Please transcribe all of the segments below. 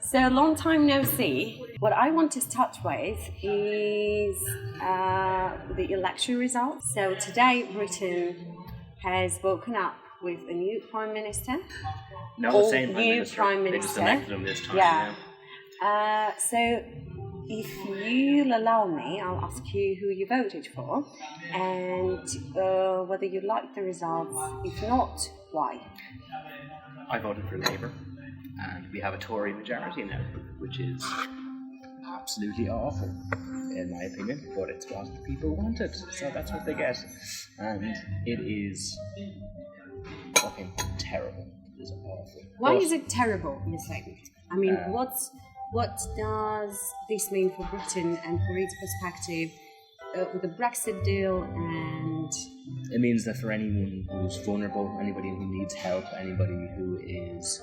So long time no see. What I want to start with is the election results. So today Britain has woken up with a new Prime Minister. No, the same Prime new Minister. Prime They Minister. just elected him this time. Yeah. So if you'll allow me, I'll ask you who you voted for and whether you like the results. If not, why? I voted for Labour, and we have a Tory majority now, which is absolutely awful, in my opinion, but it's what the people wanted, so that's what they get. And it is fucking terrible. It is awful. Why is it terrible, you think? I mean, what does this mean for Britain and for its perspective with the Brexit deal? And it means that for anyone who's vulnerable, anybody who needs help, anybody who is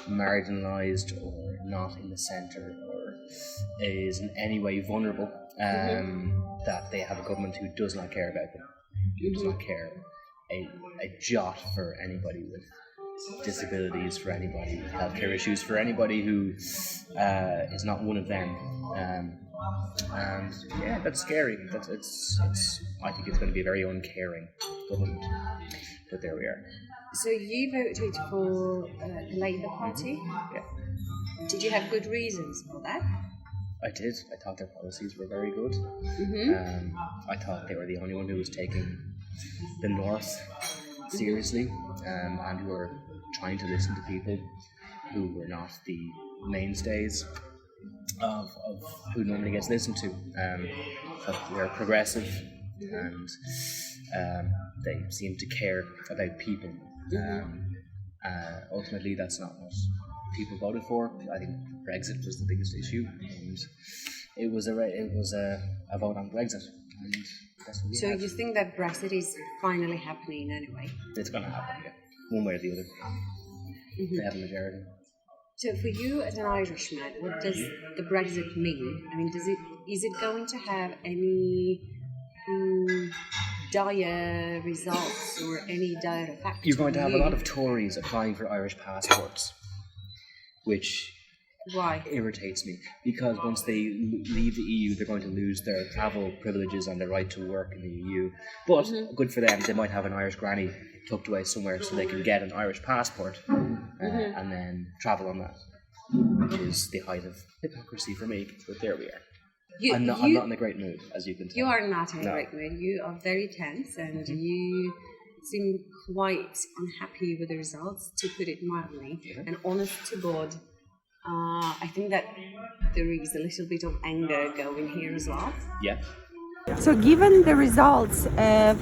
marginalised or not in the centre or is in any way vulnerable, that they have a government who does not care about them, who does not care a jot for anybody with disabilities, for anybody with healthcare issues, for anybody who is not one of them. And yeah, that's scary. I think it's going to be a very uncaring government. But there we are. So you voted for the Labour Party? Yeah. Did you have good reasons for that? I did. I thought their policies were very good. I thought they were the only one who was taking the North seriously, and who were trying to listen to people who were not the mainstays of who normally gets listened to. That they're progressive, and they seem to care about people. Ultimately, that's not what people voted for. I think Brexit was the biggest issue, and it was a vote on Brexit. And that's what we had. You think that Brexit is finally happening anyway? It's going to happen, yeah, one way or the other. They have a majority. So for you as an Irishman, what does the Brexit mean? I mean, is it going to have any dire results or any dire effect? You're going to have a lot of Tories applying for Irish passports, which irritates me, because once they leave the EU, they're going to lose their travel privileges and their right to work in the EU. But good for them, they might have an Irish granny tucked away somewhere so they can get an Irish passport and then travel on that, which is the height of hypocrisy for me. But there we are. I'm not in a great mood, as you can tell. You are not in a great mood. You are very tense, and you seem quite unhappy with the results, to put it mildly. And honest to God, I think that there is a little bit of anger going here as well. Yeah. So given the results of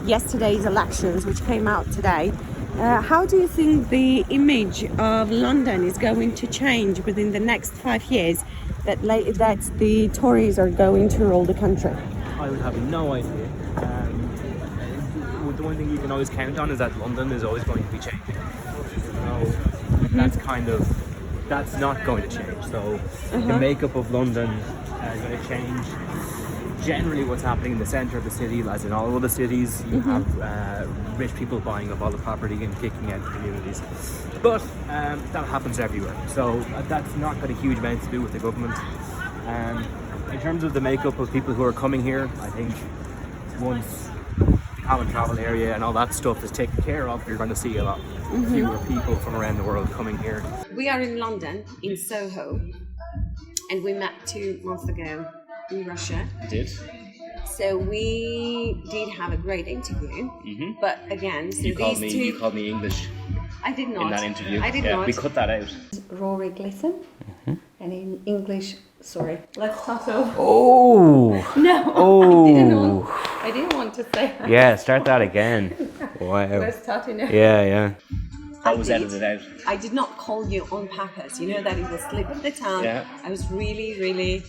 yesterday's elections, which came out today, how do you think the image of London is going to change within the next 5 years that the Tories are going to rule the country? I would have no idea. The one thing you can always count on is that London is always going to be changing. So that's not going to change. So the makeup of London is going to change. Generally what's happening in the centre of the city, as in all other cities, you have rich people buying up all the property and kicking out the communities. But that happens everywhere. So that's not got a huge amount to do with the government. In terms of the makeup of people who are coming here, I think once the common travel area and all that stuff is taken care of, you're going to see a lot fewer people from around the world coming here. We are in London, in Soho, and we met 2 months ago in Russia. You did? So we did have a great interview, but again, so you called me English. I did not. In that interview. I did not. We cut that out. Rori Glison, and in English, sorry. Let's start over. Oh! No, Oh! I didn't want to say that. Yeah, start that again. Wow. Let's start in. Yeah. That was edited out. I did not call you on purpose. You know that it was slip of the tongue. Yeah. I was really, really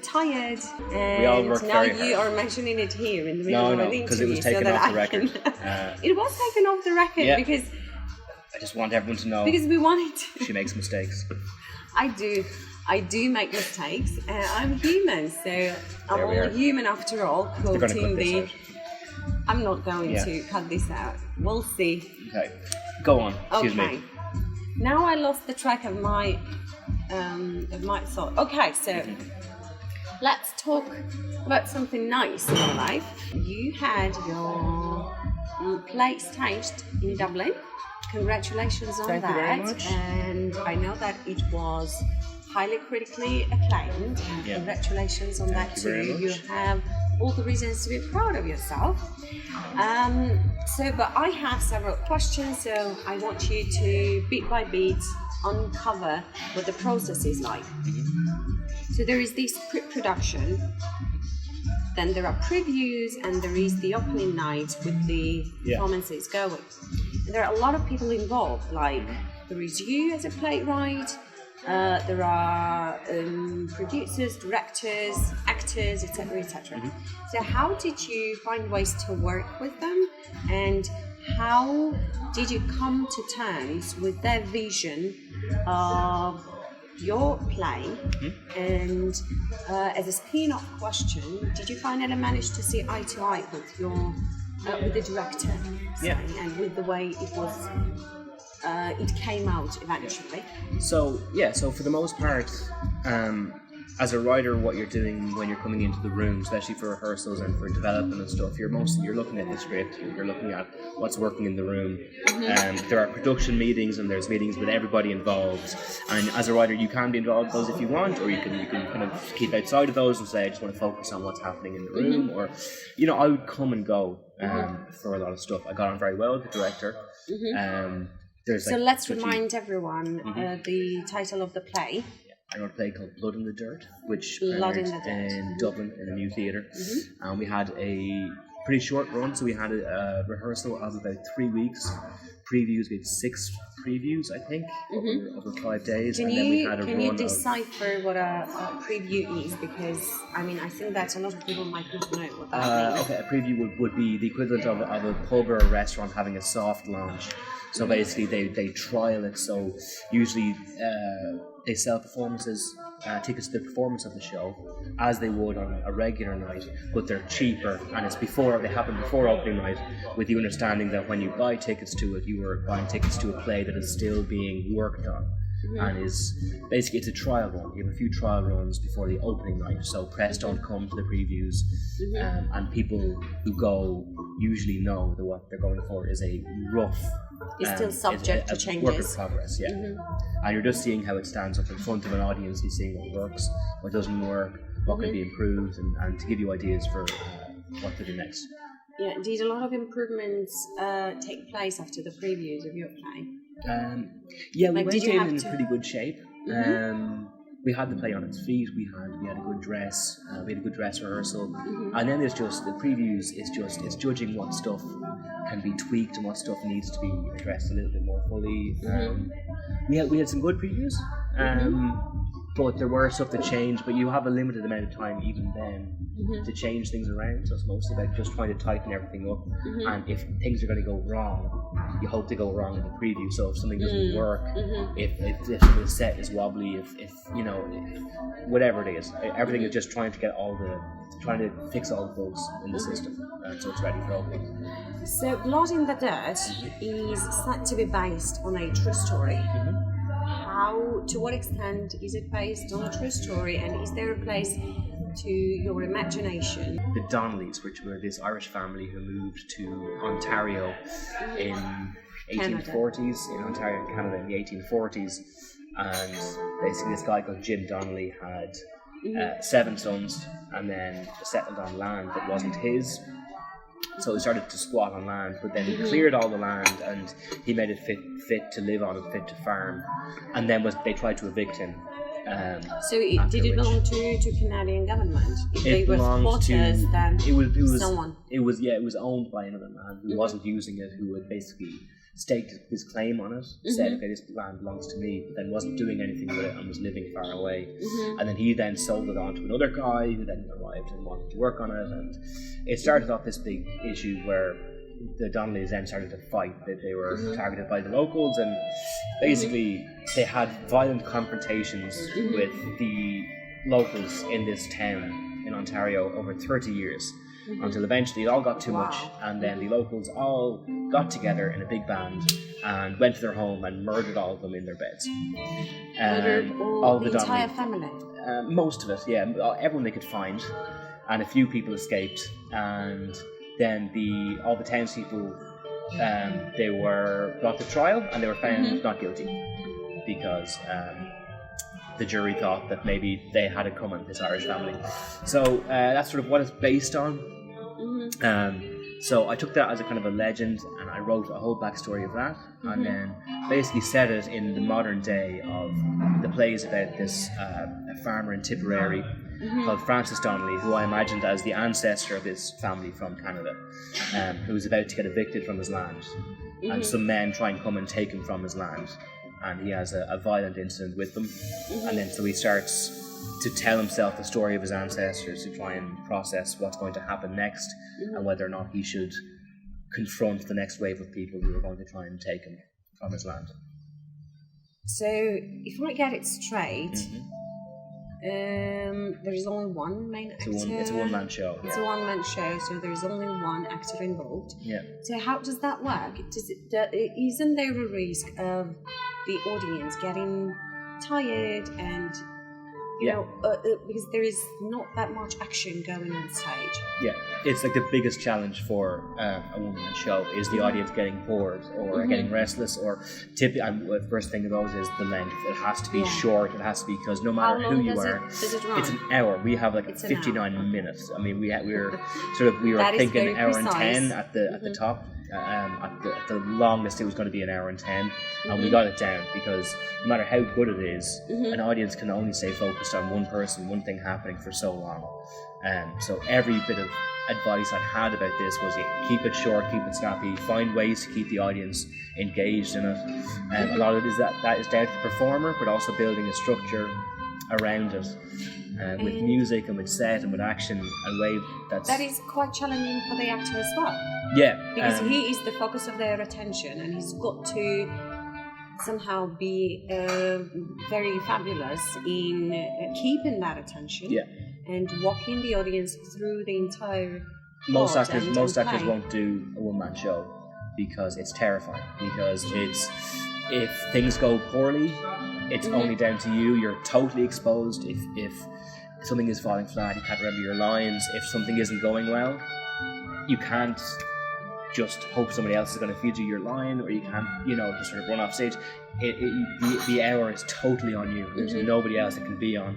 tired, and We all worked now very hard. you are mentioning it here in the middle of an interview. because it was taken off the record. It was taken off the record because I just want everyone to know we wanted to. she makes mistakes. I do make mistakes. I'm human, so I'm we all are. human after all. They're going to Quoting cut this out. I'm not going to cut this out. We'll see. Okay, go on. Excuse Okay. me. Now I lost the track of my thought. Okay, so let's talk about something nice in your life. You had your play staged in Dublin. Congratulations on Thank you very much. And I know that it was highly critically acclaimed. Yeah. Congratulations on Thank that you too. very much. You have all the reasons to be proud of yourself. But I have several questions, so I want you to bit by bit uncover what the process is like. So there is this pre-production, then there are previews, and there is the opening night with the performances going. And there are a lot of people involved, like there is you as a playwright, there are producers, directors, actors, etc., etc. So how did you find ways to work with them, and how did you come to terms with their vision of your play? And as a spin-off question, did you finally manage to see eye to eye with your with the director, and with the way it was it came out eventually? So for the most part, as a writer, what you're doing when you're coming into the room, especially for rehearsals and for development and stuff, you're looking at the script, you're looking at what's working in the room. There are production meetings and there's meetings with everybody involved. And as a writer, you can be involved in those if you want, or you can kind of keep outside of those and say, I just want to focus on what's happening in the room. Or, I would come and go for a lot of stuff. I got on very well with the director. So let's remind everyone the title of the play. I wrote a play called Blood in the Dirt, which Blood in premiered the Dirt. in Dublin in a new theatre. And we had a pretty short run, so we had a rehearsal of about 3 weeks. Previews, we had 6 previews, I think, over 5 days. Can then you decipher what a preview is? Because, I think that a lot of people might not know what that means. Okay, a preview would be the equivalent of a pub or a restaurant having a soft launch. So basically they trial it, so usually they sell performances, tickets to the performance of the show, as they would on a regular night, but they're cheaper, and they happen before opening night, with the understanding that when you buy tickets to it, you are buying tickets to a play that is still being worked on. And is basically, it's a trial run. You have a few trial runs before the opening night, so press don't come to the previews, and people who go usually know that what they're going for is a rough, it's still subject to changes. Work in progress, and you're just seeing how it stands up in front of an audience and seeing what works, what doesn't work, what can be improved, and to give you ideas for what to do next. Yeah, did a lot of improvements take place after the previews of your play? We went in pretty good shape. We had the play on its feet. We had a good dress. We had a good dress rehearsal, and then there's just the previews. It's judging what stuff can be tweaked and what stuff needs to be addressed a little bit more fully. We had some good previews, but there were stuff that changed. But you have a limited amount of time even then to change things around. So it's mostly about just trying to tighten everything up. And if things are going to go wrong, you hope they go wrong in the preview. So if something doesn't work, if the set is wobbly, if whatever it is, everything is just trying to fix all the bugs in the system, so it's ready for opening. So Blood in the Dirt is said to be based on a true story. To what extent is it based on a true story, and is there a place to your imagination? The Donnellys, which were this Irish family who moved to Ontario in 1840s, in Ontario, Canada, in the 1840s, and basically this guy called Jim Donnelly had 7 sons, and then settled on land that wasn't his. So he started to squat on land, but then he cleared all the land and he made it fit to live on and fit to farm. And then they tried to evict him. Did it belong to Canadian government? If they were squatters, then someone. It was owned by another man who wasn't using it, who had basically staked his claim on it, said, okay, this land belongs to me, but then wasn't doing anything with it and was living far away. And then he then sold it on to another guy who then arrived and wanted to work on it, and it started off this big issue where the Donnellys then started to fight, that they were targeted by the locals, and basically they had violent confrontations with the locals in this town in Ontario over 30 years. until eventually it all got too much, and then the locals all got together in a big band and went to their home and murdered all of them in their beds. Murdered all the entire family? Most of it, yeah. Everyone they could find. And a few people escaped. And then all the townspeople, they were brought to trial and they were found not guilty. Because the jury thought that maybe they had it coming, this Irish family. So that's sort of what it's based on. So I took that as a kind of a legend, and I wrote a whole backstory of that, and then basically set it in the modern day of the plays about this a farmer in Tipperary called Francis Donnelly, who I imagined as the ancestor of his family from Canada, who was about to get evicted from his land, and some men try and come and take him from his land, and he has a violent incident with them, and then so he starts to tell himself the story of his ancestors, to try and process what's going to happen next, and whether or not he should confront the next wave of people who are going to try and take him from his land. So, if I get it straight, there is only one main actor. It's a one-man show. It's a one-man show, so there is only one actor involved. Yeah. So how does that work? Isn't there a risk of the audience getting tired and because there is not that much action going on stage? Yeah, it's like the biggest challenge for a one-man show is the audience getting bored or getting restless, or the first thing about it is the length. It has to be short. It has to be, because no matter who you are, does it run? it's an hour. We have like 59 minutes. I mean, we were thinking an hour and 10 at the top. At the longest it was going to be an hour and 10, and we got it down, because no matter how good it is, an audience can only stay focused on one person, one thing happening for so long. So every bit of advice I had about this was keep it short, keep it snappy, find ways to keep the audience engaged in it. A lot of it is that is down to the performer, but also building a structure around it, with music and with set and with action and wave. That is quite challenging for the actor as well. Yeah, because he is the focus of their attention, and he's got to somehow be very fabulous in keeping that attention. Yeah. And walking the audience through the entire most actors won't do a one-man show because it's terrifying, because if things go poorly, it's only down to you. You're totally exposed. If something is falling flat, you can't remember your lines. If something isn't going well, you can't just hope somebody else is going to feed you your line, or you can't, just sort of run off stage. The hour is totally on you. There's nobody else that can be on.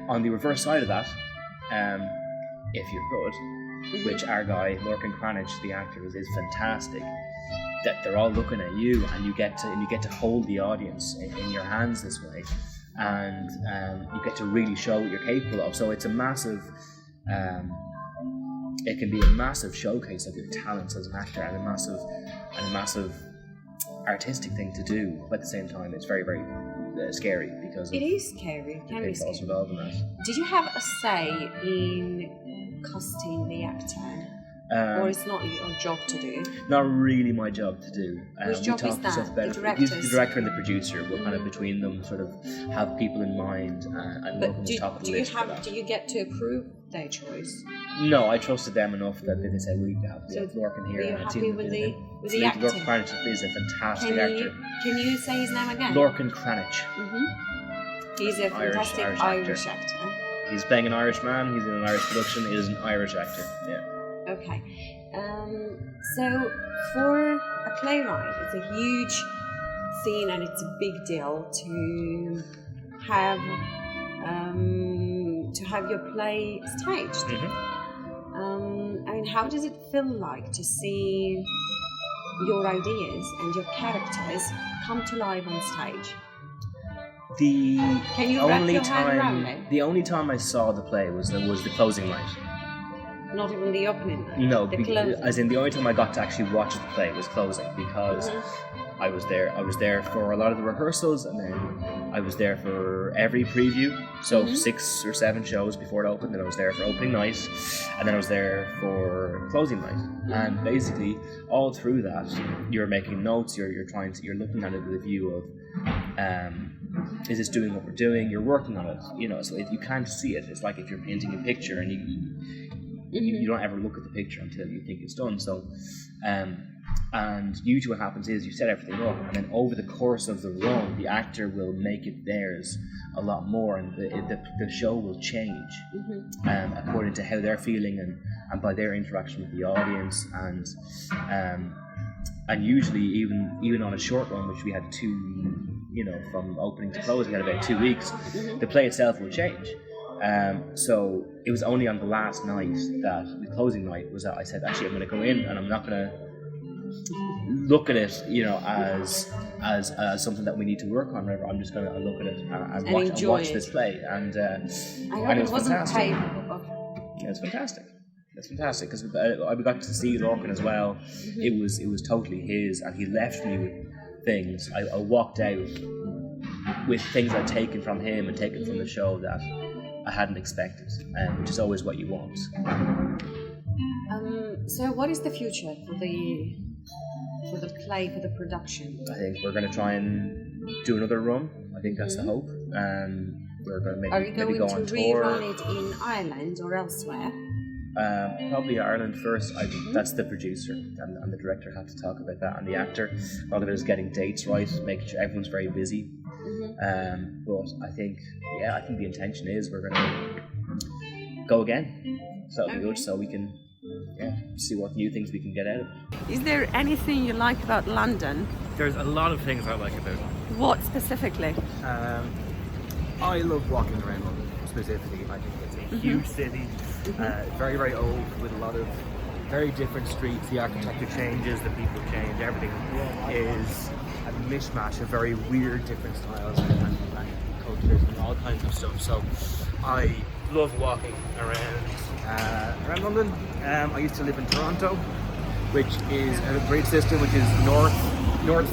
On the reverse side of that, if you're good, which our guy Lorcan Cranich, the actor, is fantastic. That they're all looking at you, and you get to hold the audience in your hands this way, and you get to really show what you're capable of. So it's a massive. It can be a massive showcase of your talents as an actor, and a massive artistic thing to do. But at the same time, it's very, very scary, because it is scary. It can be scary. Involved in that. Did you have a say in casting the actor? Or it's not your job to do? Not really my job to do. Whose job is that? The directors? The director and the producer will kind of between them sort of have people in mind and look at the top of the list. Do you get to approve their choice? No, I trusted them enough that they said we have Lorcan here. Are you happy with the acting? Lorcan Cranich is a fantastic actor. Can you say his name again? Lorcan Cranich. He's a fantastic Irish actor. He's playing an Irish man. He's in an Irish production. He is an Irish actor. Yeah. Okay, so for a playwright, it's a huge scene, and it's a big deal to have your play staged. I mean, how does it feel like to see your ideas and your characters come to life on stage? Can you wrap your head around it? The only time I saw the play was the closing night. Not even the opening night? No, as in the only time I got to actually watch the play was closing, because I was there for a lot of the rehearsals, and then I was there for every preview, so 6 or 7 shows before it opened. Then I was there for opening night, and then I was there for closing night. And basically all through that you're making notes, you're looking at it with a view of is this doing what we're doing? You're working on it, so if you can't see it, it's like if you're painting a picture and You don't ever look at the picture until you think it's done. So, and usually what happens is you set everything up, and then over the course of the run, the actor will make it theirs a lot more, and the show will change according to how they're feeling and by their interaction with the audience, and usually even on a short run, which we had from opening to close, we had about 2 weeks, the play itself will change. So it was only on the last night, that the closing night, was that I said, actually, I'm going to go in and I'm not going to look at it, as something that we need to work on. Rather, I'm just going to look at it and watch this play. And it was fantastic. Yeah, it's fantastic. It's fantastic because I got to see Lorcan as well. It was totally his, and he left me with things. I walked out with things I'd taken from him and taken from the show that I hadn't expected, which is always what you want. So what is the future for the play, for the production? I think we're going to try and do another run. I think that's the hope. We're going to maybe go on tour. Are you going to rerun it in Ireland or elsewhere? Probably Ireland first. That's the producer and the director had to talk about that, and the actor. A lot of it is getting dates right, making sure everyone's very busy. But I think the intention is we're going to go again. So that'll be good. So we can see what new things we can get out of it. Is there anything you like about London? There's a lot of things I like about it. What specifically? I love walking around London specifically. I think it's a huge city, very, very old, with a lot of very different streets. The architecture changes, the people change, everything is a mishmash of very weird different styles and cultures and all kinds of stuff. So I love walking around London. I used to live in Toronto, which is a great system, which is north,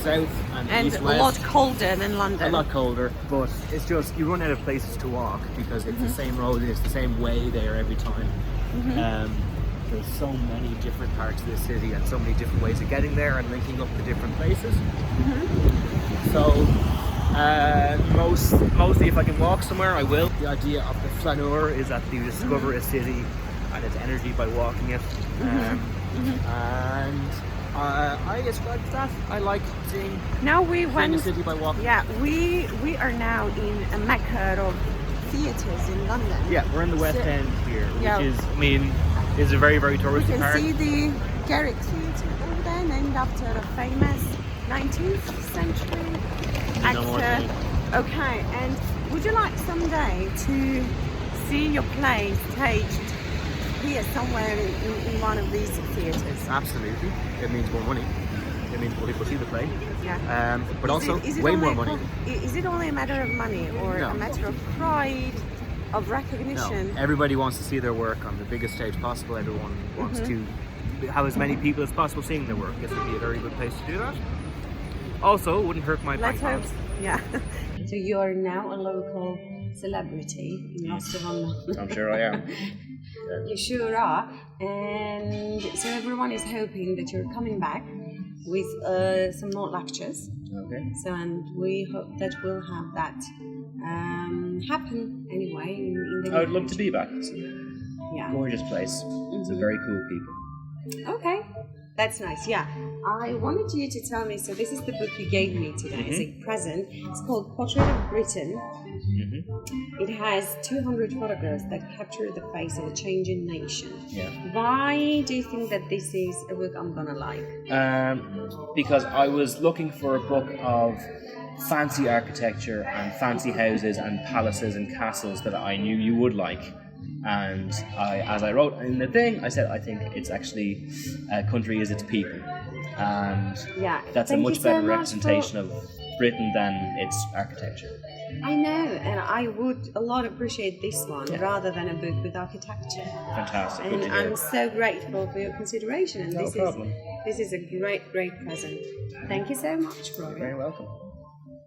south, and east, west. A lot colder than London. A lot colder, but it's just you run out of places to walk because it's the same road, it's the same way there every time. There's so many different parts of the city and so many different ways of getting there and linking up to different places. So mostly if I can walk somewhere, I will. The idea of the flaneur is that you discover a city and its energy by walking it. And I ascribe to that. I like seeing the city by walking. Yeah, we are now in a mecca of theatres in London. Yeah, we're in the West End here, which is a very, very touristy part. You can see the Garrick Theatre over there, named after a famous 19th century actor. Okay, and would you like someday to see your play staged here somewhere in one of these theatres? Absolutely. It means more money. It means more people see the play. Yeah. But also way more money. Is it only a matter of money or a matter of pride, of recognition? No. Everybody wants to see their work on the biggest stage possible. Everyone wants to have as many people as possible seeing their work. This would be a very good place to do that. Also, it wouldn't hurt my bank account. Yeah. So you are now a local celebrity in London. I'm sure I am. You sure are. And so everyone is hoping that you're coming back with some more lectures. Okay. So, and we hope that we'll have that happen anyway. In the I would love to be back. It's a gorgeous place. It's a very cool people. Okay. That's nice, yeah. I wanted you to tell me, so this is the book you gave me today as a present. It's called Portrait of Britain. It has 200 photographs that capture the face of a changing nation. Yeah. Why do you think that this is a book I'm gonna like? Because I was looking for a book of fancy architecture and fancy houses and palaces and castles that I knew you would like. And as I wrote in the thing, I said I think it's actually country is its people, and that's a much better representation of Britain than its architecture. I know, and I would a lot appreciate this one rather than a book with architecture. Fantastic. And I'm so grateful for your consideration, and No problem. this is a great present. Thank you so much, Rory. You're very welcome.